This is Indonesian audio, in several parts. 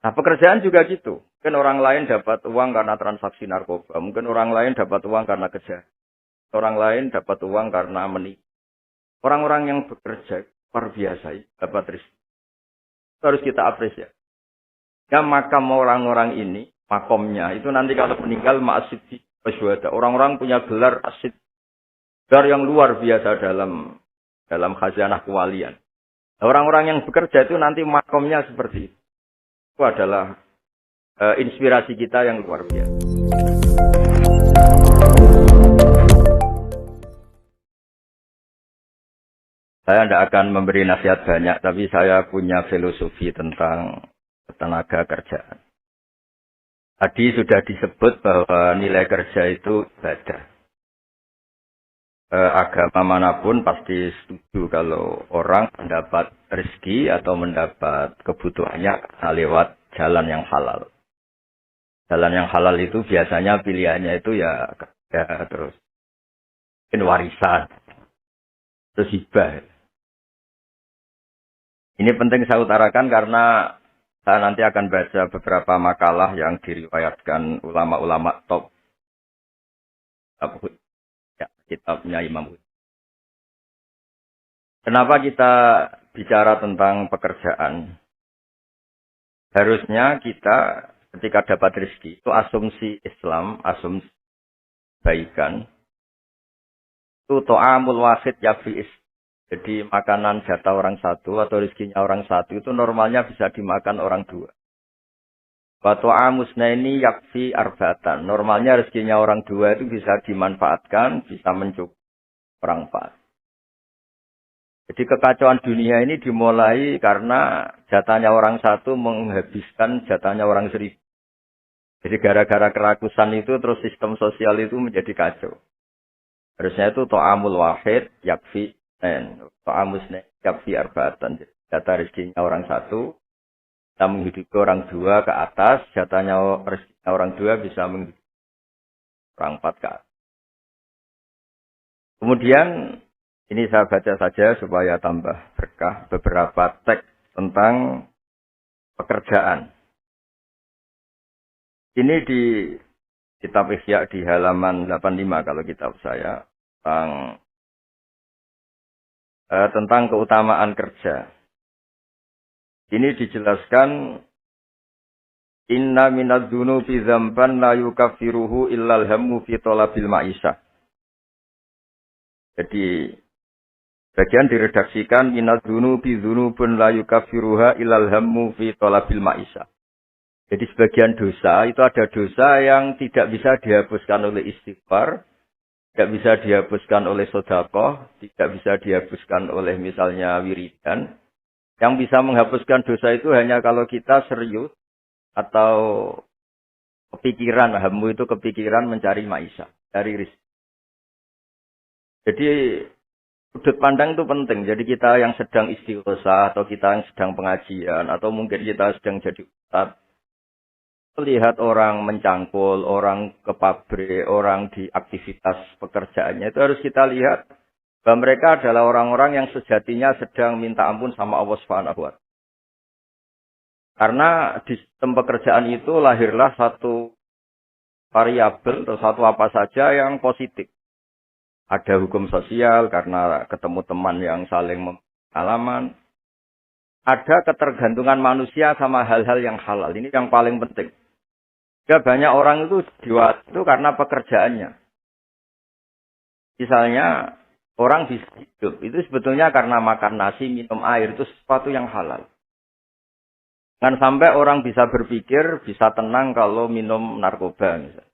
Nah, pekerjaan juga gitu. Mungkin orang lain dapat uang karena transaksi narkoba. Mungkin orang lain dapat uang karena kerja. Orang lain dapat uang karena menikah. Orang-orang yang bekerja luar biasa dapat rezeki. Itu harus kita apresiasi. Ya, makam orang-orang ini, makomnya, itu nanti kalau meninggal ma'asiddi wasyuhada. Orang-orang punya gelar asid. Gelar yang luar biasa dalam khazanah kewalian. Orang-orang yang bekerja itu nanti makomnya seperti itu. Itu adalah inspirasi kita yang luar biasa. Saya tidak akan memberi nasihat banyak, tapi saya punya filosofi tentang tenaga kerjaan. Tadi sudah disebut bahwa nilai kerja itu ibadah. Agama manapun pasti setuju kalau orang mendapat rezeki atau mendapat kebutuhannya lewat jalan yang halal. Jalan yang halal itu biasanya pilihannya itu ya kerja, terus warisan, terus hibah. Ini penting saya utarakan karena saya nanti akan baca beberapa makalah yang diriwayatkan ulama-ulama top. Ya, kitabnya Imam Ghazali. Kenapa kita bicara tentang pekerjaan? Harusnya kita ketika dapat rezeki itu asumsi Islam, asumsi kebaikan. Itu ta'amul wahid yafi'is. Jadi makanan jatah orang satu atau rezekinya orang satu itu normalnya bisa dimakan orang dua. Wa ta'amusna ini yakfi arba'atan. Normalnya rezekinya orang dua itu bisa dimanfaatkan, bisa mencukupi orang empat. Jadi kekacauan dunia ini dimulai karena jatahnya orang satu menghabiskan jatahnya orang seribu. Jadi gara-gara kerakusan itu terus sistem sosial itu menjadi kacau. Harusnya itu ta'amul wahid yakfi ta'amusna yakfi arba'atan. Jatah rezekinya orang satu bisa menghidupi orang dua ke atas, jatahnya rezekinya orang dua bisa menghidupi orang empat ke atas. Kemudian ini saya baca saja supaya tambah berkah beberapa teks tentang pekerjaan. Ini di kitab Ihya di halaman 85 kalau kitab saya tentang keutamaan kerja. Ini dijelaskan inna minadz-dzunubi dzamban la yukaffiruhu illal hammu fi talabil ma'isyah. Jadi bagian diredaksikan minadz-dzunubi dzunubun la yukaffiruha illal hammu fi talabil ma'isyah. Jadi sebagian dosa itu ada dosa yang tidak bisa dihapuskan oleh istighfar, tidak bisa dihapuskan oleh sedekah, tidak bisa dihapuskan oleh misalnya wiridan. Yang bisa menghapuskan dosa itu hanya kalau kita serius atau kepikiran, hammu itu kepikiran mencari maisha, cari rezeki. Jadi sudut pandang itu penting. Jadi kita yang sedang istighosah atau kita yang sedang pengajian atau mungkin kita sedang jadi ustaz, melihat orang mencangkul, orang ke pabrik, orang di aktivitas pekerjaannya itu harus kita lihat bahwa mereka adalah orang-orang yang sejatinya sedang minta ampun sama Allah Subhanahu wa Ta'ala. Karena di sistem pekerjaan itu lahirlah satu variabel atau satu apa saja yang positif. Ada hukum sosial karena ketemu teman yang saling pengalaman. Ada ketergantungan manusia sama hal-hal yang halal. Ini yang paling penting. Ya, banyak orang itu diwat itu karena pekerjaannya. Misalnya orang bisa hidup itu sebetulnya karena makan nasi, minum air itu sesuatu yang halal. Jangan sampai orang bisa berpikir, bisa tenang kalau minum narkoba misalnya.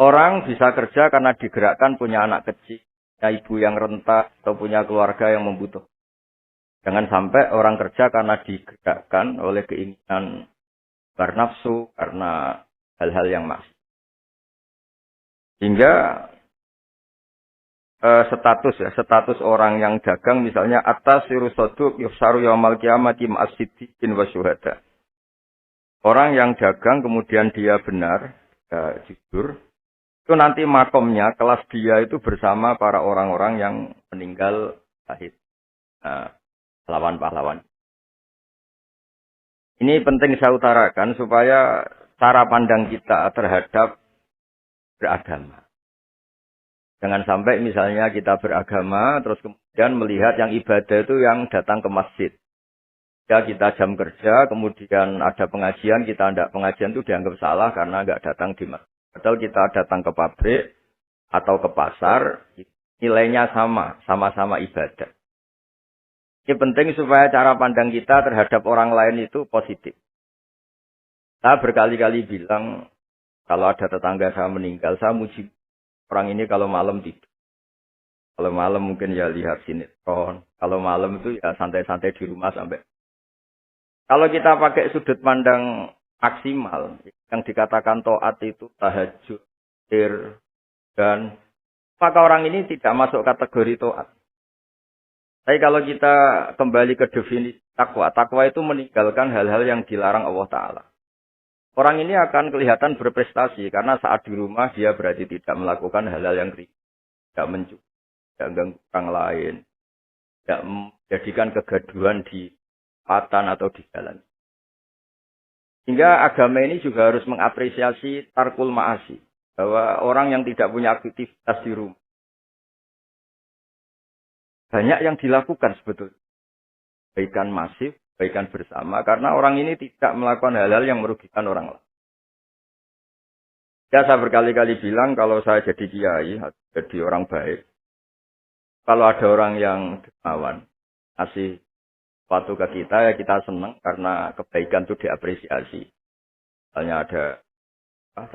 Orang bisa kerja karena digerakkan punya anak kecil, punya ibu yang renta atau punya keluarga yang membutuhkan. Jangan sampai orang kerja karena digerakkan oleh keinginan bernafsu karena hal-hal yang maksiat. Hingga status orang yang dagang misalnya atas sirusoduk yufsaru yaumal qiyamati ma'as-siddiqin wa syuhada. Orang yang dagang kemudian dia benar, jujur, itu nanti makomnya kelas dia itu bersama para orang-orang yang meninggal syahid, pahlawan-pahlawan. Ini penting saya utarakan supaya cara pandang kita terhadap beragama. Jangan sampai misalnya kita beragama, terus kemudian melihat yang ibadah itu yang datang ke masjid. Ya kita jam kerja, kemudian ada pengajian, kita tidak pengajian itu dianggap salah karena nggak datang di masjid. Padahal kita datang ke pabrik atau ke pasar, nilainya sama, sama-sama ibadah. Ini penting supaya cara pandang kita terhadap orang lain itu positif. Saya berkali-kali bilang, kalau ada tetangga saya meninggal, saya muji orang ini kalau malam tidur. Kalau malam mungkin ya lihat sinetron. Kalau malam itu ya santai-santai di rumah sampai. Kalau kita pakai sudut pandang maksimal, yang dikatakan taat itu tahajud, dan maka orang ini tidak masuk kategori taat. Tapi kalau kita kembali ke definisi takwa, takwa itu meninggalkan hal-hal yang dilarang Allah Ta'ala. Orang ini akan kelihatan berprestasi, karena saat di rumah dia berarti tidak melakukan hal-hal yang ringan, tidak mencuri, tidak mengganggu orang lain, tidak menjadikan kegaduhan di patan atau di jalan. Sehingga agama ini juga harus mengapresiasi tarkul ma'asi, bahwa orang yang tidak punya aktivitas di rumah, banyak yang dilakukan sebetulnya. Kebaikan masif, kebaikan bersama. Karena orang ini tidak melakukan hal-hal yang merugikan orang lain. Ya saya berkali-kali bilang kalau saya jadi kiai, jadi orang baik. Kalau ada orang yang dermawan, kasih sesuatu ke kita, ya kita senang karena kebaikan itu diapresiasi. Misalnya ada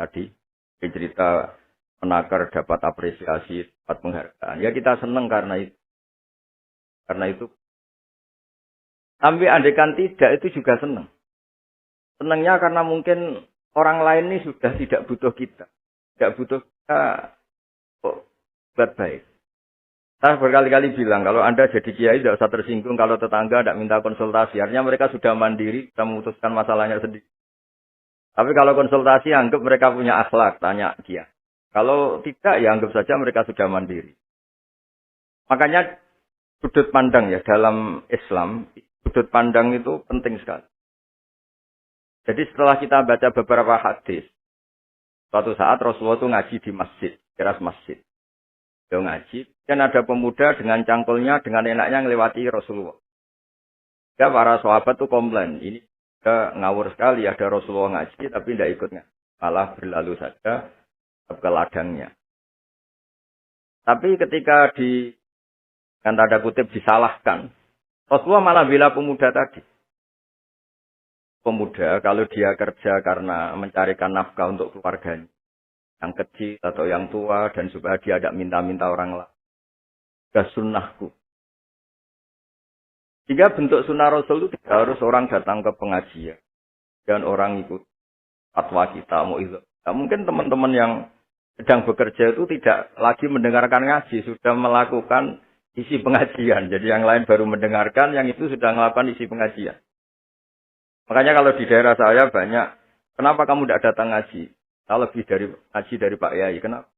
tadi cerita menakar dapat apresiasi, dapat penghargaan. Ya kita senang karena itu. Karena itu, tapi andaikan tidak, itu juga senang. Senangnya karena mungkin orang lain ini sudah tidak butuh kita. Tidak butuh kita buat baik. Saya berkali-kali bilang, kalau Anda jadi kiai tidak usah tersinggung kalau tetangga tidak minta konsultasi. Artinya mereka sudah mandiri, sudah memutuskan masalahnya sendiri. Tapi kalau konsultasi, anggap mereka punya akhlak, tanya dia. Kalau tidak, ya anggap saja mereka sudah mandiri. Makanya, sudut pandang ya dalam Islam, sudut pandang itu penting sekali. Jadi setelah kita baca beberapa hadis, suatu saat Rasulullah itu ngaji di masjid, teras masjid. Dia ngaji, dan ada pemuda dengan cangkulnya, dengan enaknya melewati Rasulullah. Ya para sahabat itu komplain, ini ngawur sekali, ada Rasulullah ngaji tapi tidak ikutnya. Malah berlalu saja ke ladangnya. Tapi ketika kan tanda kutip disalahkan. Rasulullah malah bela pemuda tadi. Pemuda kalau dia kerja karena mencarikan nafkah untuk keluarganya. Yang kecil atau yang tua dan supaya dia tidak minta-minta orang lain. Sudah sunnahku. Jika bentuk sunnah Rasul itu harus orang datang ke pengajian. Dan orang ikut fatwa kita. Nah, mungkin teman-teman yang sedang bekerja itu tidak lagi mendengarkan ngaji. Sudah melakukan isi pengajian. Jadi yang lain baru mendengarkan, yang itu sudah melakukan isi pengajian. Makanya kalau di daerah saya banyak, kenapa kamu tidak datang ngaji? Saya lebih ngaji dari Pak Kiai. Kenapa?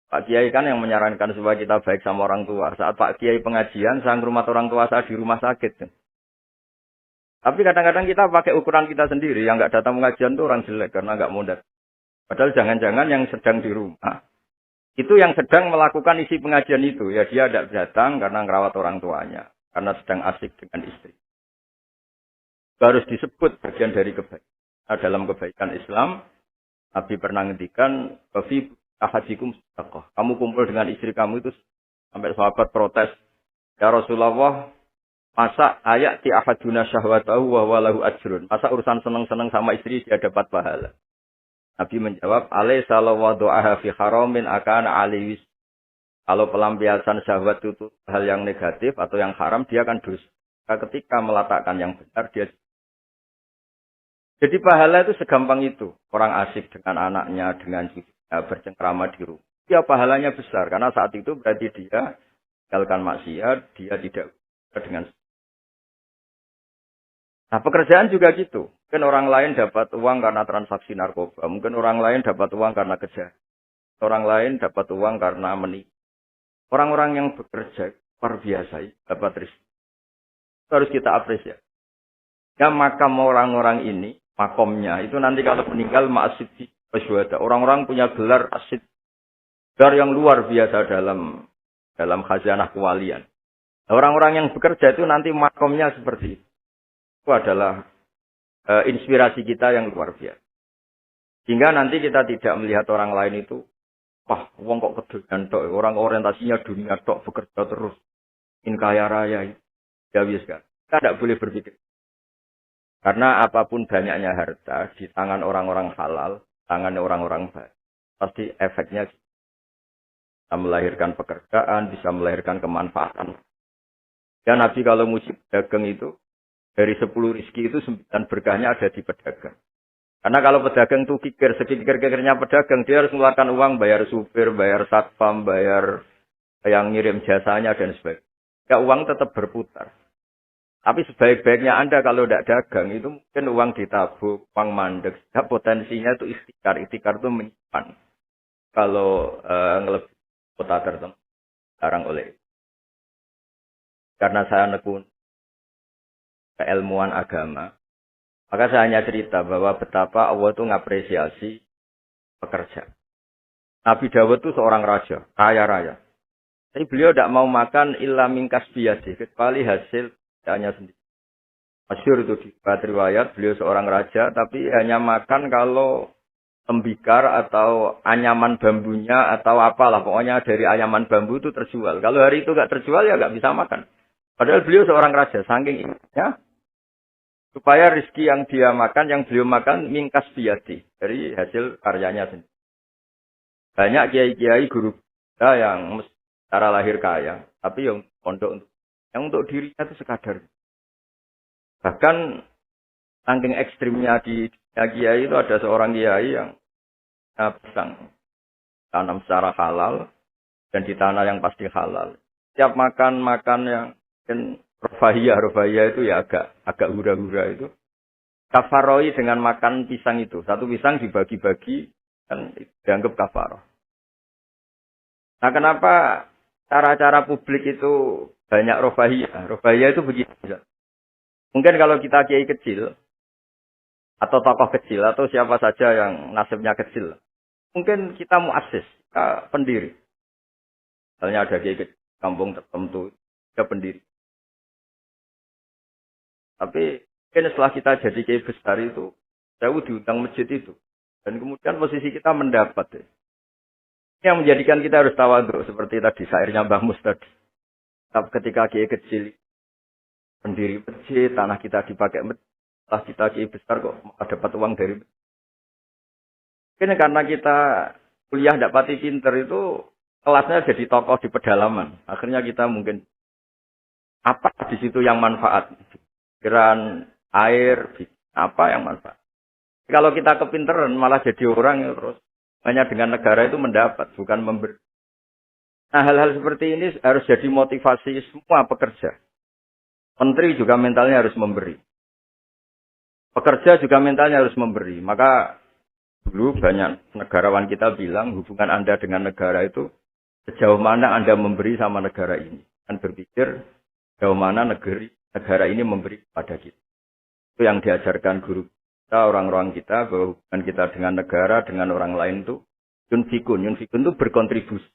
Pak Kiai kan yang menyarankan supaya kita baik sama orang tua. Saat Pak Kiai pengajian, saya ngurmat orang tua saya di rumah sakit. Tapi kadang-kadang kita pakai ukuran kita sendiri. Yang nggak datang pengajian itu orang jelek karena nggak mau datang. Padahal jangan-jangan yang sedang di rumah. Itu yang sedang melakukan isi pengajian itu. Ya dia tidak datang karena ngerawat orang tuanya. Karena sedang asik dengan istri. Harus disebut bagian dari kebaikan. Nah, dalam kebaikan Islam, Nabi pernah ngendikan, "Fi ahadikum sedekah." Kamu kumpul dengan istri kamu itu sampai sahabat protes. Ya Rasulullah, masa ayat ti ahaduna syahwatahu wa walahu ajrun. Masa urusan seneng-seneng sama istri dia dapat pahala. Nabi menjawab, "Alaysa law wada'aha fi haramin akana aliwis." Kalau pelampiasan syahwat itu hal yang negatif atau yang haram, dia akan dosa. Ketika meletakkan yang benar, dia. Jadi pahala itu segampang itu. Orang asik dengan anaknya, dengan bercengkrama di rumah. Ya pahalanya besar. Karena saat itu berarti dia tinggalkan maksiat, dia tidak dengan. Nah pekerjaan juga gitu. Mungkin orang lain dapat uang karena transaksi narkoba. Mungkin orang lain dapat uang karena kejahatan. Orang lain dapat uang karena menipu. Orang-orang yang bekerja luar biasa dapat rezeki. Harus kita apresiasi. Ya makam orang-orang ini, makomnya itu nanti kalau meninggal ma'asiddi wasyuhada. Orang-orang punya gelar asid, gelar yang luar biasa dalam khazanah kewalian. Orang-orang yang bekerja itu nanti makomnya seperti itu. Itu adalah inspirasi kita yang luar biasa. Sehingga nanti kita tidak melihat orang lain itu, wah, wong kok kedudukan tok, orang orientasinya dunia tok, bekerja terus, ingin kaya raya. Ya wis kan. Kita tidak boleh berpikir. Karena apapun banyaknya harta di tangan orang-orang halal, tangan orang-orang baik, pasti efeknya bisa melahirkan pekerjaan, bisa melahirkan kemanfaatan. Dan Nabi kalau musim dagang itu, dari 10 rizki itu 9 berkahnya ada di pedagang. Karena kalau pedagang itu sekikir-kikirnya pedagang, dia harus mengeluarkan uang, bayar supir, bayar satpam, bayar yang ngirim jasanya, dan sebagainya. Ya uang tetap berputar. Tapi sebaik-baiknya Anda kalau tidak dagang, itu mungkin uang ditabung, uang mandek. Ya, potensinya itu ikhtikar. Ikhtikar itu menyimpan. Kalau ngelebih kota tertentu, sekarang oleh. Karena saya nekun keilmuan agama, maka saya hanya cerita bahwa betapa Allah itu ngapresiasi pekerja. Nabi Dawud itu seorang raja, kaya raya. Tapi beliau tidak mau makan illa mingkas biasi, kecuali hasil hanya sendiri. Masyhur itu di riwayat, beliau seorang raja, tapi hanya makan kalau tembikar atau anyaman bambunya atau apalah. Pokoknya dari anyaman bambu itu terjual. Kalau hari itu nggak terjual ya nggak bisa makan. Padahal beliau seorang raja, saking ingatnya. Supaya rezeki yang dia makan, yang beliau makan, mingkas biati. Dari hasil karyanya sendiri. Banyak kiai-kiai guru kita yang secara lahir kaya. Tapi yang untuk dirinya itu sekadar. Bahkan saking ekstrimnya di kiai itu ada seorang kiai yang pisang tanam secara halal. Dan di tanah yang pasti halal. Setiap makan yang rofahiyah itu ya agak hura-hura itu. Kafaroi dengan makan pisang itu. Satu pisang dibagi-bagi dan dianggap kafaroh. Nah kenapa cara-cara publik itu banyak rofahiyah? Rofahiyah itu begitu. Mungkin kalau kita kiai kecil, atau tokoh kecil, atau siapa saja yang nasibnya kecil. Mungkin kita muassis, kita pendiri. Misalnya ada kiai kecil, kampung tertentu, dia pendiri. Tapi mungkin setelah kita jadi kiai besar itu, jauh diundang masjid itu. Dan kemudian posisi kita mendapat. Yang menjadikan kita harus tawadhu. Seperti tadi syairnya Mbah Mus tadi. Tapi ketika kiai kecil, pendiri masjid, tanah kita dipakai masjid. Setelah kita kiai besar kok dapat uang dari masjid. Mungkin karena kita kuliah tidak pati pinter itu, kelasnya jadi tokoh di pedalaman. Akhirnya kita mungkin, apa di situ yang manfaat? Pikiran, air, apa yang manfaat. Kalau kita kepinteran malah jadi orang yang terus hanya dengan negara itu mendapat, bukan memberi. Nah hal-hal seperti ini harus jadi motivasi semua pekerja. Menteri juga mentalnya harus memberi. Pekerja juga mentalnya harus memberi. Maka dulu banyak negarawan kita bilang hubungan Anda dengan negara itu sejauh mana Anda memberi sama negara ini. Dan berpikir sejauh mana negara ini memberi kepada kita. Itu yang diajarkan guru kita, orang-orang kita, bahwa hubungan kita dengan negara, dengan orang lain itu yunfikun. Yunfikun itu berkontribusi.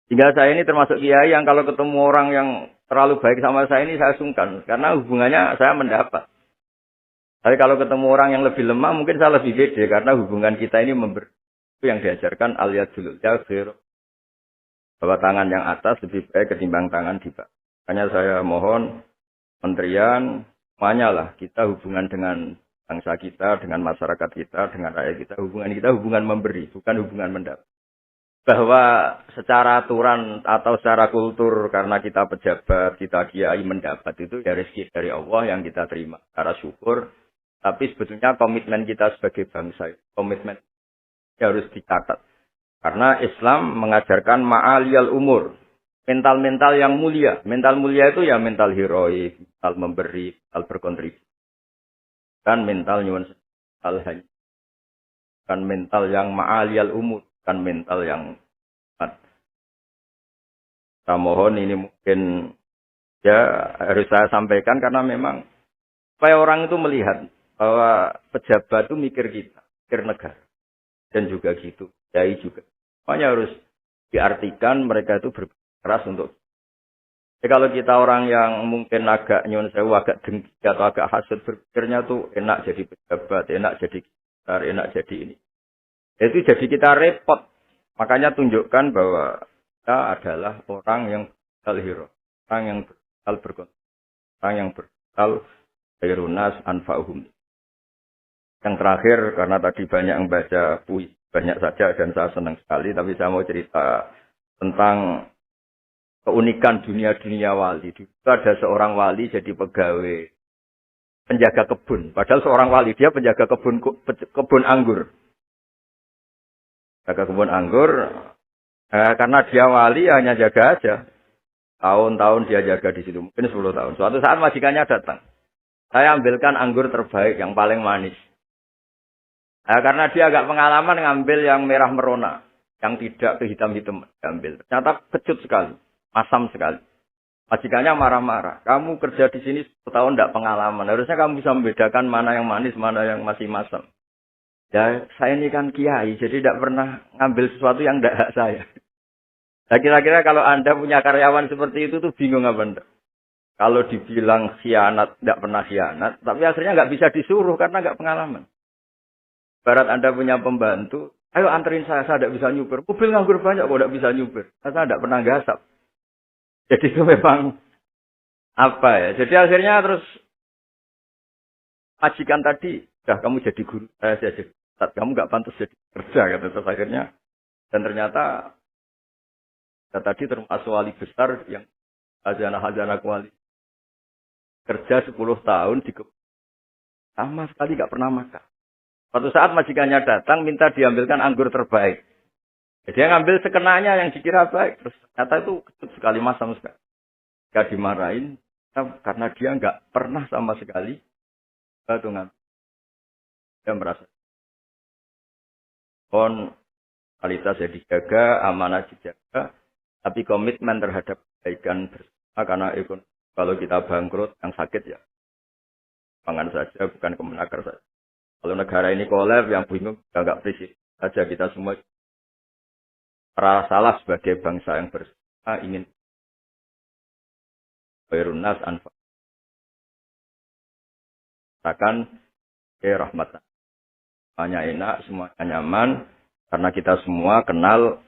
Hingga saya ini termasuk kiai yang kalau ketemu orang yang terlalu baik sama saya ini saya sungkan. Karena hubungannya saya mendapat. Tapi kalau ketemu orang yang lebih lemah mungkin saya lebih pede. Karena hubungan kita ini memberi. Itu yang diajarkan al-yadul yasir. Bahwa tangan yang atas lebih baik ketimbang tangan di bawah. Makanya saya mohon menterian, semuanya lah. Kita hubungan dengan bangsa kita, dengan masyarakat kita, dengan rakyat kita. Hubungan kita hubungan memberi, bukan hubungan mendapat. Bahwa secara aturan atau secara kultur, karena kita pejabat, kita kiai mendapat itu ya rezeki dari Allah yang kita terima. Cara syukur. Tapi sebetulnya komitmen kita sebagai bangsa, komitmen harus dicatat. Karena Islam mengajarkan ma'aliyal umur. Mental-mental yang mulia. Mental mulia itu ya mental heroik, mental memberi, mental berkontribusi. Kan mental nyuwun hanya. Kan mental yang ma'aliyal umur. Kan mental yang saya mohon ini mungkin ya harus saya sampaikan karena memang Supaya orang itu melihat bahwa pejabat itu mikir kita, mikir negara. Dan juga gitu, kiai juga. Makanya harus diartikan mereka itu berkeras untuk. Kalau kita orang yang mungkin agak nyun sewu, agak dengki atau agak hasut, berpikirnya tuh enak jadi pejabat, enak jadi gitar, enak jadi ini. Itu jadi kita repot. Makanya tunjukkan bahwa kita adalah orang yang hero, orang yang berkonten, orang yang khairunas anfa'uhum. Yang terakhir, karena tadi banyak yang baca puisi, banyak saja dan saya senang sekali, tapi saya mau cerita tentang keunikan dunia-dunia wali. Itu ada seorang wali jadi pegawai penjaga kebun. Padahal seorang wali, dia penjaga kebun anggur. Jaga kebun anggur, karena dia wali hanya jaga aja. Tahun-tahun dia jaga di situ, mungkin 10 tahun. Suatu saat majikannya datang. Saya ambilkan anggur terbaik, yang paling manis. Karena dia agak pengalaman ngambil yang merah merona. Yang tidak kehitam-hitam diambil. Ternyata kecut sekali. Asam sekali. Majikannya marah-marah. Kamu kerja di sini 10 tahun tidak pengalaman. Harusnya kamu bisa membedakan mana yang manis, mana yang masih masam. Ya, saya ini kan kiai, jadi tidak pernah ngambil sesuatu yang tidak hak saya. Nah, kira-kira kalau Anda punya karyawan seperti itu tuh bingung apa enggak? Kalau dibilang khianat, tidak pernah khianat, tapi akhirnya nggak bisa disuruh karena nggak pengalaman. Barat Anda punya pembantu, ayo anterin saya tidak bisa nyuper. Mobil nganggur banyak kok tidak bisa nyuper. Saya tidak pernah gasap. Jadi itu memang apa ya? Jadi akhirnya terus majikan tadi, dah kamu jadi guru, saya jadi ustaz, kamu nggak pantas jadi kerja kata terus akhirnya. Dan ternyata tadi termasuk wali besar yang hajana kuali kerja 10 tahun di sama sekali nggak pernah makan. Suatu saat majikannya datang minta diambilkan anggur terbaik. Jadi dia ngambil sekenanya yang dikira baik. Terus ternyata itu kecut sekali, masam sekali. Gak dimarahin karena dia nggak pernah sama sekali batungan. Dia merasa kualitas ya dijaga, amanah dijaga, tapi komitmen terhadap kebaikan bersama karena kalau kita bangkrut yang sakit ya pangan saja, bukan kemenaker saja. Kalau negara ini kolab yang bingung nggak presiden saja, kita semua salah sebagai bangsa yang bersama ingin khairunas anfa. Katakan rahmatan. Semuanya enak, semuanya nyaman, karena kita semua kenal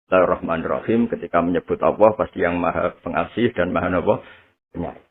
Bismillahirrahmanirrahim. Ketika menyebut Allah pasti yang maha pengasih dan maha penyayang.